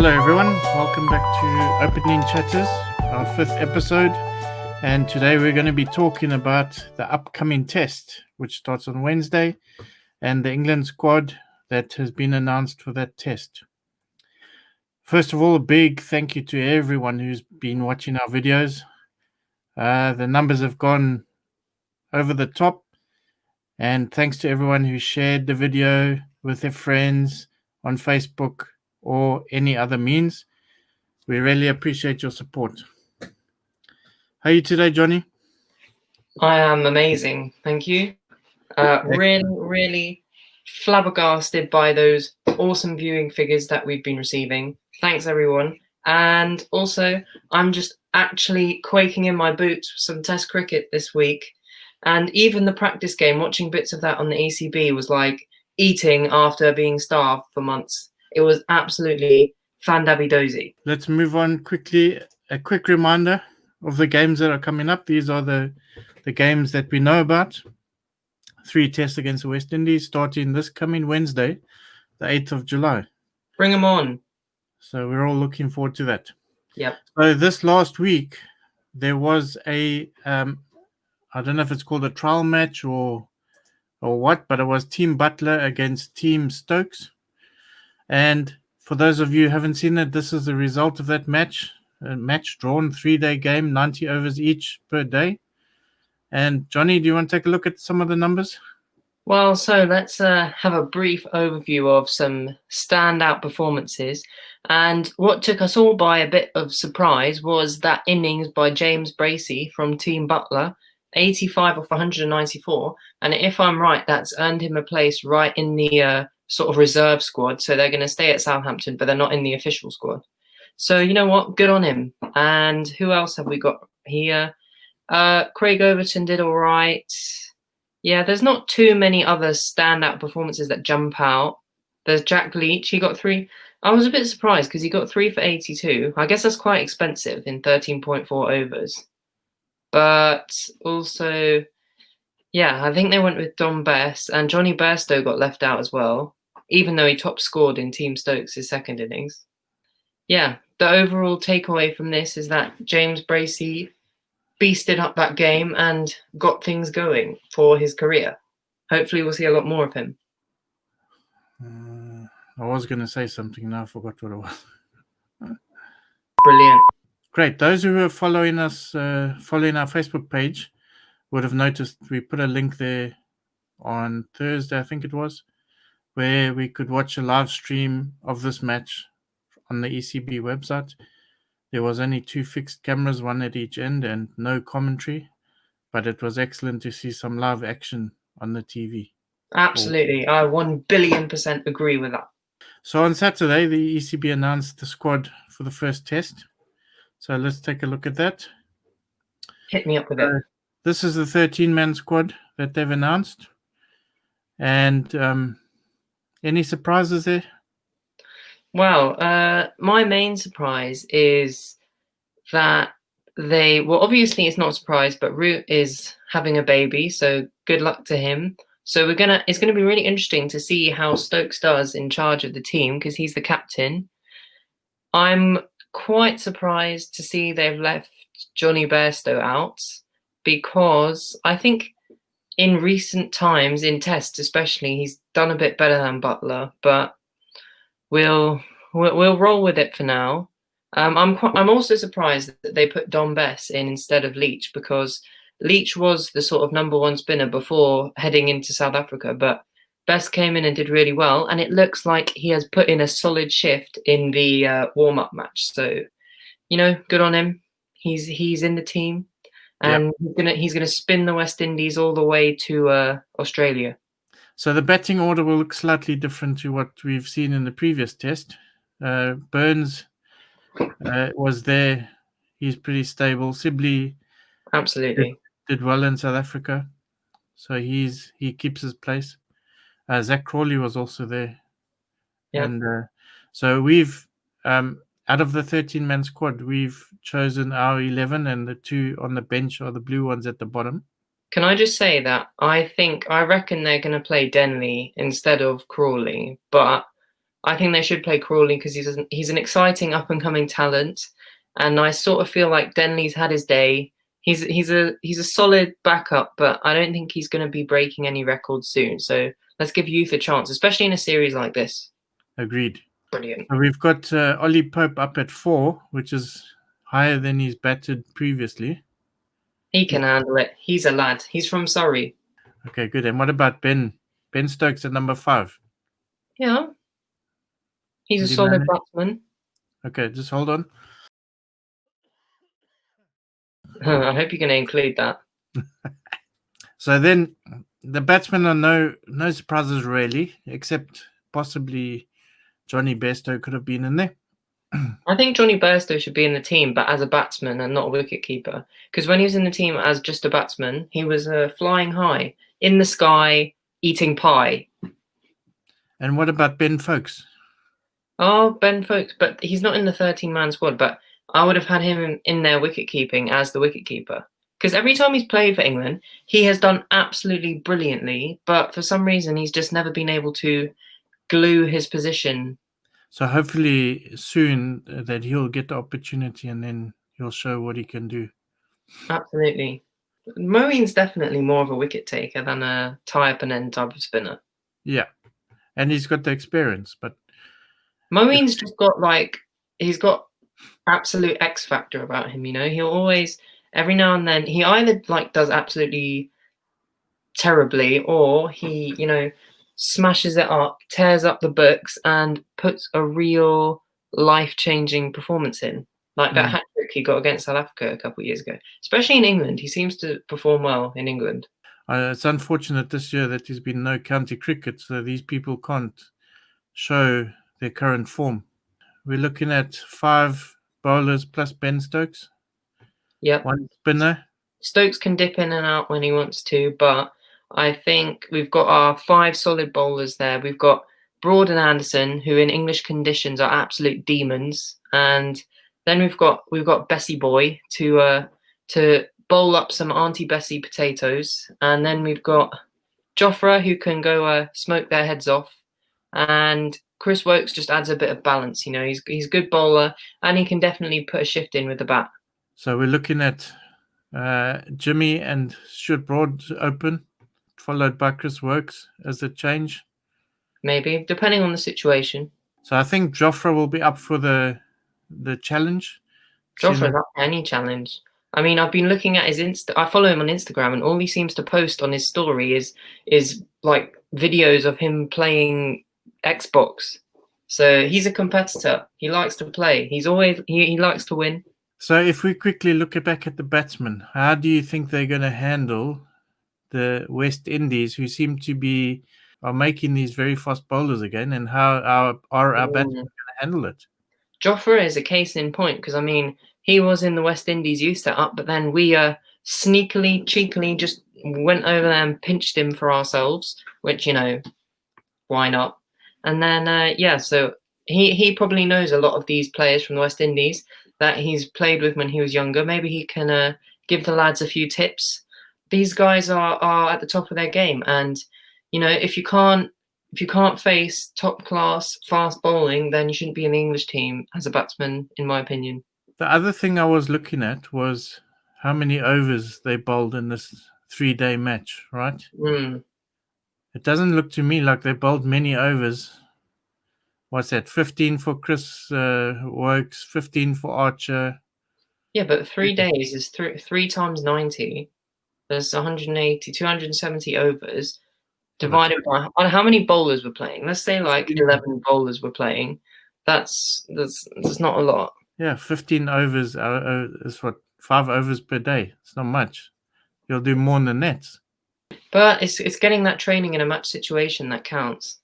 Hello everyone, welcome back to Opening Chatters, our 5th episode, and today we're going to be talking about the upcoming test, which starts on Wednesday, and the England squad that has been announced for that test. First of all, a big thank you to everyone who's been watching our videos. The numbers have gone over the top, and thanks to everyone who shared the video with their friends on Facebook or any other means. We really appreciate your support. How are you today, Johnny? I am amazing, thank you. Really flabbergasted by those awesome viewing figures that we've been receiving. Thanks, everyone. And also, I'm just actually quaking in my boots for some Test cricket this week. And even the practice game, watching bits of that on the ECB was like eating after being starved for months. It was absolutely fandabby-dozy. Let's move on quickly. A quick reminder of the games that are coming up. These are the games that we know about. 3 tests against the West Indies starting this coming Wednesday, the 8th of July. Bring them on. So we're all looking forward to that. Yep. So this last week, there was a, I don't know if it's called a trial match or what, but it was Team Butler against Team Stokes. And for those of you who haven't seen it, this is the result of that match. A match drawn, 3-day game, 90 overs each per day. And Johnny, do you want to take a look at some of the numbers? Well, so let's have a brief overview of some standout performances. And what took us all by a bit of surprise was that innings by James Bracey from Team Butler, 85 off 194. And if I'm right, that's earned him a place right in the sort of reserve squad. So they're going to stay at Southampton, but they're not in the official squad. So you know what? Good on him. And who else have we got here? Craig Overton did all right. Yeah, there's not too many other standout performances that jump out. There's Jack Leach. He got 3. I was a bit surprised because he got 3 for 82. I guess that's quite expensive in 13.4 overs. But also, yeah, I think they went with Dom Bess, and Johnny Bairstow got left out as well, even though he top scored in Team Stokes' second innings. Yeah, the overall takeaway from this is that James Bracey beasted up that game and got things going for his career. Hopefully we'll see a lot more of him. I was going to say something, now I forgot what it was. Brilliant. Great. Those who are following us, following our Facebook page, would have noticed we put a link there on Thursday, I think it was, where we could watch a live stream of this match on the ECB website. There was only 2 fixed cameras, one at each end, and no commentary, but it was excellent to see some live action on the TV. Absolutely. I 1,000,000,000% agree with that. So on Saturday, the ECB announced the squad for the first test. So let's take a look at that. Hit me up with it. This is the 13-man squad that they've announced. And any surprises there? Well, my main surprise is that well, obviously it's not a surprise, but Root is having a baby, so good luck to him. So it's gonna be really interesting to see how Stokes does in charge of the team because he's the captain. I'm quite surprised to see they've left Johnny Bairstow out because I think in recent times, in tests especially, he's done a bit better than Butler, but we'll roll with it for now. I'm also surprised that they put Dom Bess in instead of Leach because Leach was the sort of number 1 spinner before heading into South Africa, but Bess came in and did really well, and it looks like he has put in a solid shift in the warm-up match. So, you know, good on him. He's in the team, and he's gonna spin the West Indies all the way to Australia. So the batting order will look slightly different to what we've seen in the previous test. Burns was there. He's pretty stable. Sibley absolutely did well in South Africa, so he keeps his place. Zach Crawley was also there. Yeah. And so we've out of the 13-man squad, we've chosen our 11, and the 2 on the bench are the blue ones at the bottom. Can I just say that I reckon they're going to play Denley instead of Crawley, but I think they should play Crawley because he's an exciting up and coming talent, and I sort of feel like Denley's had his day. He's a solid backup, but I don't think he's going to be breaking any records soon. So let's give youth a chance, especially in a series like this. Agreed. Brilliant. So we've got Ollie Pope up at 4, which is higher than he's batted previously. He can handle it. He's a lad. He's from Surrey. Okay, good. And what about Ben? Ben Stokes at number 5. Yeah. He's a Do you solid manage? batsman. Okay, just hold on. I hope you're going to include that. So then the batsmen are no surprises really, except possibly Johnny Bairstow could have been in there. I think Johnny Bairstow should be in the team, but as a batsman and not a wicketkeeper. Because when he was in the team as just a batsman, he was flying high in the sky, eating pie. And what about Ben Stokes? Oh, Ben Stokes, but he's not in the 13-man squad. But I would have had him in there wicket-keeping as the wicket-keeper. Because every time he's played for England, he has done absolutely brilliantly. But for some reason, he's just never been able to glue his position. So hopefully soon that he'll get the opportunity and then he'll show what he can do. Absolutely. Moeen's definitely more of a wicket taker than a tie up and end type of spinner. Yeah. And he's got the experience, but Moeen's just got he's got absolute X factor about him, you know. He'll always every now and then he either does absolutely terribly or he, smashes it up, tears up the books and puts a real life-changing performance in. Like that hat trick he got against South Africa a couple of years ago. Especially in England. He seems to perform well in England. It's unfortunate this year that there's been no county cricket, so these people can't show their current form. We're looking at 5 bowlers plus Ben Stokes. Yep. 1 spinner. Stokes can dip in and out when he wants to, but I think we've got our 5 solid bowlers there. We've got Broad and Anderson, who in English conditions are absolute demons, and then we've got Bessie Boy to bowl up some Auntie Bessie potatoes, and then we've got Jofra, who can go smoke their heads off, and Chris Woakes just adds a bit of balance. You know, he's a good bowler, and he can definitely put a shift in with the bat. So we're looking at Jimmy and Stuart Broad open, followed by Chris Woakes as a change. Maybe, depending on the situation. So I think Jofra will be up for the challenge. Jofra's up for any challenge. I mean, I've been looking at his I follow him on Instagram, and all he seems to post on his story is like videos of him playing Xbox. So he's a competitor. He likes to play. He likes to win. So if we quickly look back at the batsmen, how do you think they're going to handle the West Indies, who seem to are making these very fast bowlers again, and how are our batsmen going to handle it? Jofra is a case in point because, I mean, he was in the West Indies youth setup, but then we sneakily, cheekily just went over there and pinched him for ourselves, which, why not? And then, so he probably knows a lot of these players from the West Indies that he's played with when he was younger. Maybe he can give the lads a few tips. These guys are at the top of their game, and if you can't face top class fast bowling, then you shouldn't be in the English team as a batsman, in my opinion. The other thing I was looking at was how many overs they bowled in this 3-day match, right? It doesn't look to me like they bowled many overs. What's that? 15 for Chris Woakes, 15 for Archer. Yeah, but 3 days is 3 times 90. There's 180, 270 overs divided by how many bowlers were playing. Let's say 11 bowlers were playing. That's not a lot. Yeah, 15 overs is what, 5 overs per day. It's not much. You'll do more than that. But it's getting that training in a match situation that counts.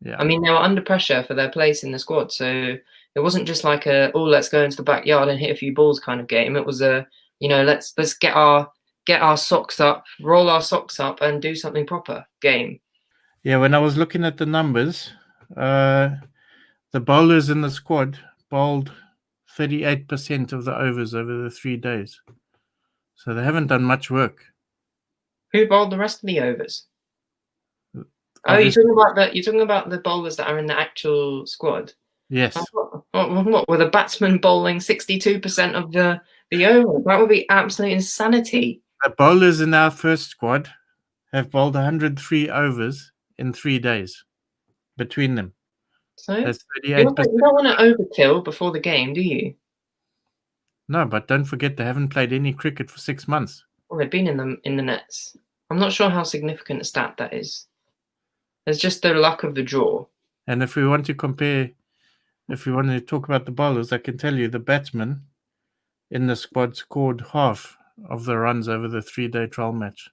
Yeah. I mean, they were under pressure for their place in the squad, so it wasn't just like let's go into the backyard and hit a few balls kind of game. It was let's get our socks up, roll our socks up, and do something proper game. Yeah, when I was looking at the numbers, the bowlers in the squad bowled 38% of the overs over the 3 days. So they haven't done much work. Who bowled the rest of the overs? Oh, you're talking about the bowlers that are in the actual squad. Yes. What were the batsmen bowling 62% of the over? That would be absolute insanity. The bowlers in our first squad have bowled 103 overs in 3 days between them. So that's 38%. You don't want to overkill before the game, do you? No, but don't forget they haven't played any cricket for 6 months. Well, they've been in the nets. I'm not sure how significant a stat that is. There's just the luck of the draw. And if we want to talk about the bowlers, I can tell you the batsmen in the squad scored half of the runs over the 3-day trial match.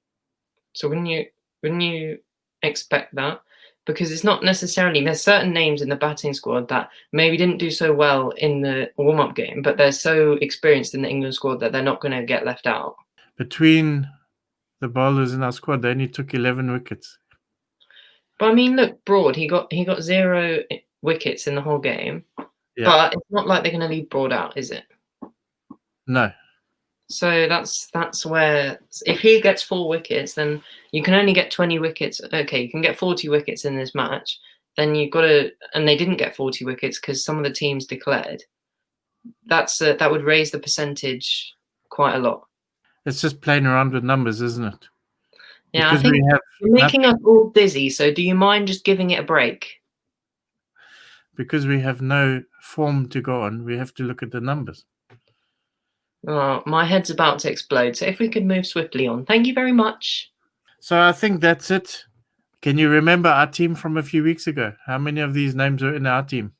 So wouldn't you expect that? Because it's not necessarily, there's certain names in the batting squad that maybe didn't do so well in the warm-up game, but they're so experienced in the England squad that they're not going to get left out. Between the bowlers in our squad, they only took 11 wickets. But I mean, look, Broad, he got 0 wickets in the whole game. Yeah. But it's not like they're going to leave Broad out, is it? No. So that's where, if he gets 4 wickets, then you can only get 20 wickets. Okay, you can get 40 wickets in this match. Then you've got to, and they didn't get 40 wickets because some of the teams declared. That would raise the percentage quite a lot. It's just playing around with numbers, isn't it? Yeah, because I think you're making us all dizzy. So do you mind just giving it a break? Because we have no form to go on, we have to look at the numbers. Oh, my head's about to explode. So if we could move swiftly on. Thank you very much. So I think that's it. Can you remember our team from a few weeks ago? How many of these names were in our team?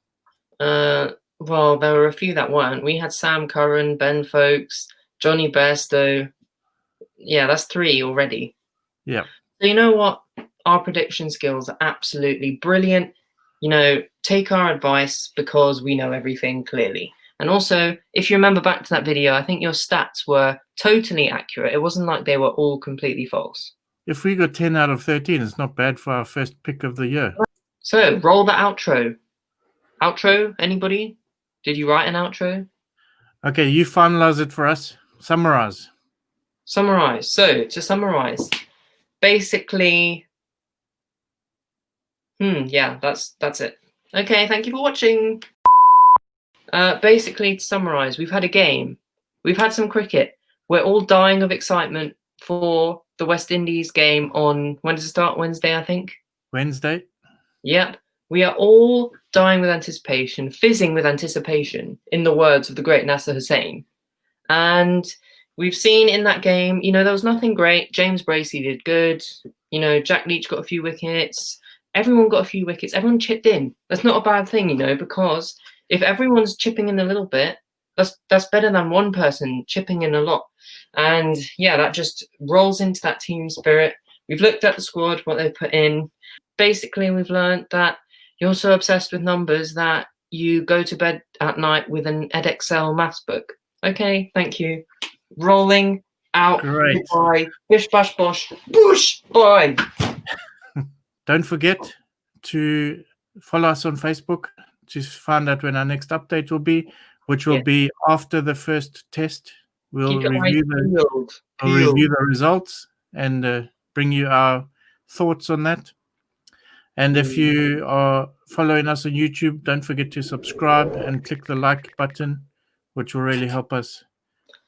Well, there were a few that weren't. We had Sam Curran, Ben Stokes, Johnny Bairstow. Yeah, that's 3 already. Yeah. So you know what? Our prediction skills are absolutely brilliant. You know, take our advice because we know everything clearly. And also, if you remember back to that video, I think your stats were totally accurate. It wasn't like they were all completely false. If we got 10 out of 13, it's not bad for our first pick of the year. So, roll the outro. Outro, anybody? Did you write an outro? Okay, you finalize it for us. Summarize. So, to summarize, basically, yeah, that's it. Okay, thank you for watching. Basically, to summarize, we've had a game. We've had some cricket. We're all dying of excitement for the West Indies game on, when does it start? Wednesday, I think. Wednesday? Yep. We are all dying with anticipation, fizzing with anticipation, in the words of the great Nasser Hussain. And we've seen in that game, you know, there was nothing great. James Bracey did good. You know, Jack Leach got a few wickets. Everyone got a few wickets. Everyone chipped in. That's not a bad thing, you know, because if everyone's chipping in a little bit, that's better than one person chipping in a lot. And yeah, that just rolls into that team spirit. We've looked at the squad, what they put in. Basically, we've learned that you're so obsessed with numbers that you go to bed at night with an edXL maths book. Okay, thank you. Rolling out. Great. Bye. Bish bash bosh. Boosh. Bye. Don't forget to follow us on Facebook to find out when our next update will be, which will be after the first test. We'll review the results and bring you our thoughts on that. And if you are following us on YouTube, don't forget to subscribe and click the like button, which will really help us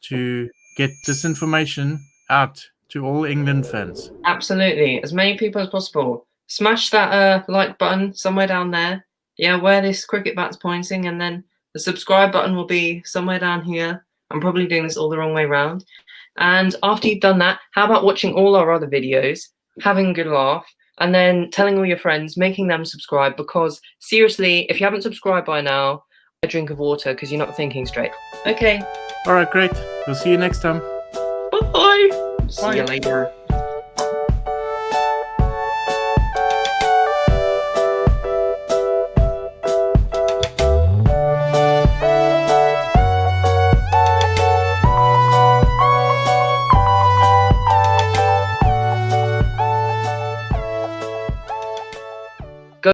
to get this information out to all England fans. Absolutely. As many people as possible. Smash that like button somewhere down there. Yeah, where this cricket bat's pointing, and then the subscribe button will be somewhere down here. I'm probably doing this all the wrong way around. And after you've done that, how about watching all our other videos, having a good laugh, and then telling all your friends, making them subscribe, because seriously, if you haven't subscribed by now, a drink of water because you're not thinking straight. Okay. All right, great. We'll see you next time. Bye. See you later.